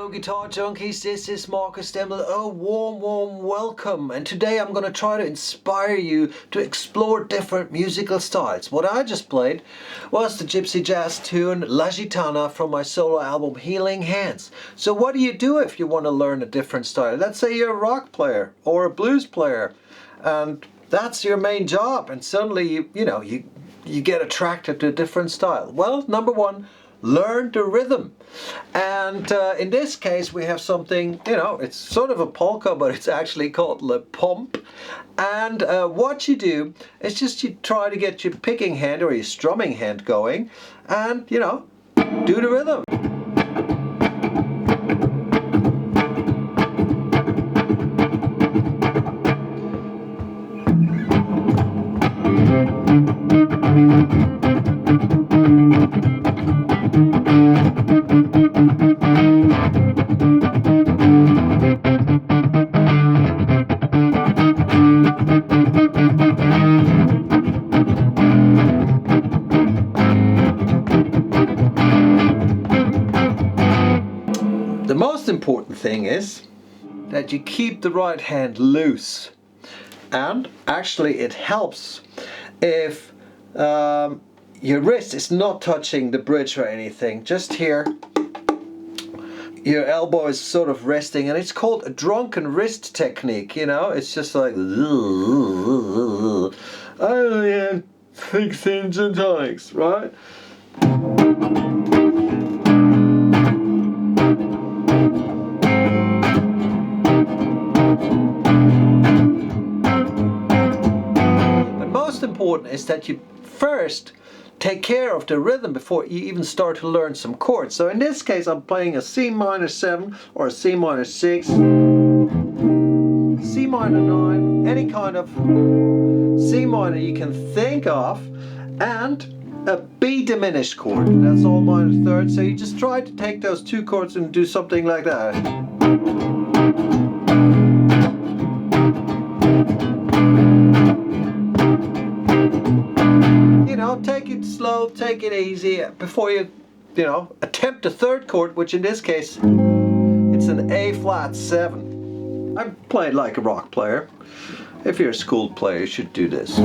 Hello Guitar Junkies, this is Marcus Deml. A warm welcome, and today I'm going to try to inspire you to explore different musical styles. What I just played was the gypsy jazz tune La Gitana from my solo album Healing Hands. So what do you do if you want to learn a different style? Let's say you're a rock player or a blues player and that's your main job, and suddenly you get attracted to a different style. Well, number one, learn the rhythm. And in this case we have something, it's sort of a polka, but it's actually called Le Pomp. And what you do is just you try to get your picking hand or your strumming hand going and, do the rhythm. The most important thing is that you keep the right hand loose, and actually it helps if your wrist is not touching the bridge or anything. Just here your elbow is sort of resting, and it's called a drunken wrist technique. It's just like I only have 16 gin tonics, right? Most important is that you first take care of the rhythm before you even start to learn some chords. So in this case I'm playing a C minor 7 or a C minor 6, C minor 9, any kind of C minor you can think of, and a B diminished chord. That's all minor third. So you just try to take those two chords and do something like that. Take it slow, take it easy before you, attempt the third chord, which in this case, it's an A flat 7. I'm playing like a rock player. If you're a school player, you should do this.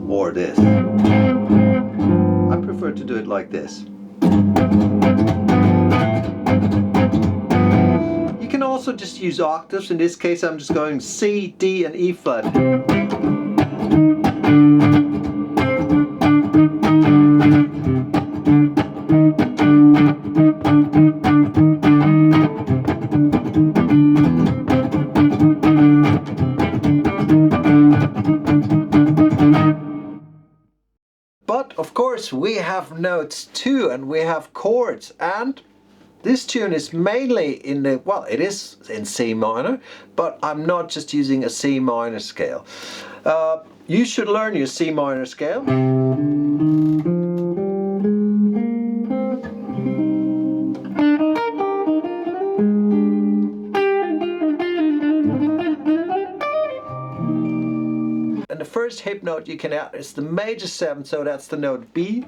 Or this. I prefer to do it like this. You can also just use octaves. In this case, I'm just going C, D, and E flat. But of course we have notes too, and we have chords, and this tune is mainly in the, well, it is in C minor, but I'm not just using a C minor scale. You should learn your C minor scale. And the first hip note you can add is the major 7, so that's the note B.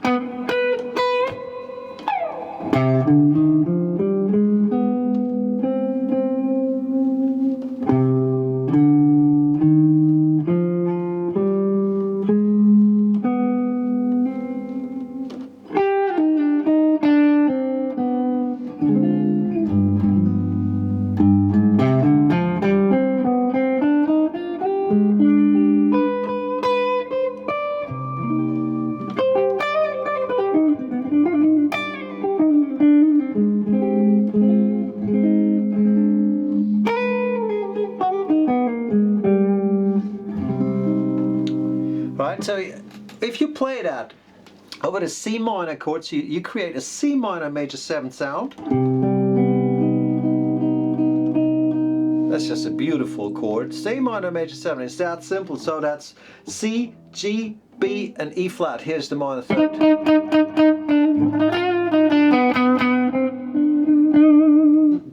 Right, so if you play that over the C minor chords, you create a C minor major 7 sound. That's just a beautiful chord. C minor major 7, it's that simple. So that's C, G, B, and E flat. Here's the minor third.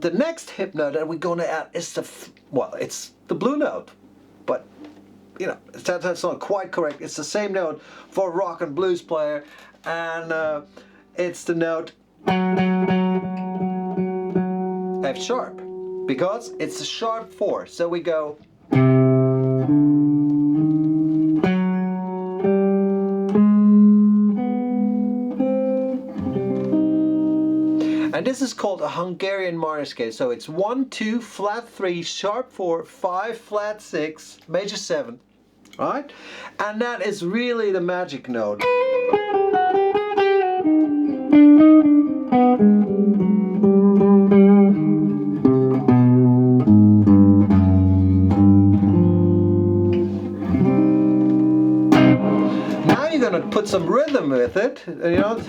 The next hip note that we're going to add is it's the blue note, but that's not quite correct. It's the same note for a rock and blues player, and it's the note F sharp, because it's a sharp 4. So we go. And this is called a Hungarian minor scale. So it's 1, 2, flat 3, sharp 4, 5, flat 6, major 7. Right? And that is really the magic note. Now you're gonna put some rhythm with it, you know.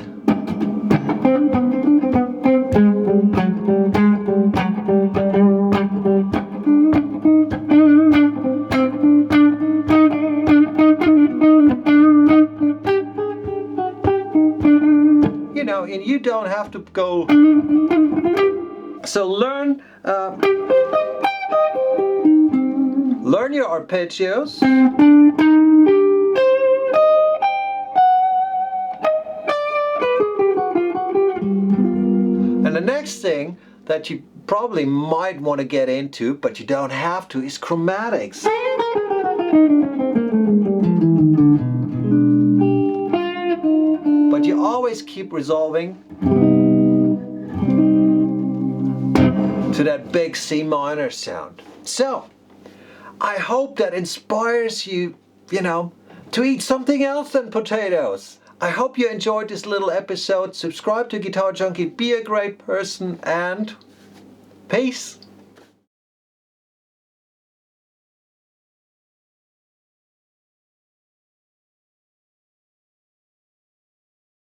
You know, and you don't have to go. So learn your arpeggios. And the next thing that you probably might want to get into, but you don't have to, is chromatics. But you always keep resolving to that big C minor sound. So, I hope that inspires you, you know, to eat something else than potatoes. I hope you enjoyed this little episode. Subscribe to Guitar Junkie, be a great person, and peace.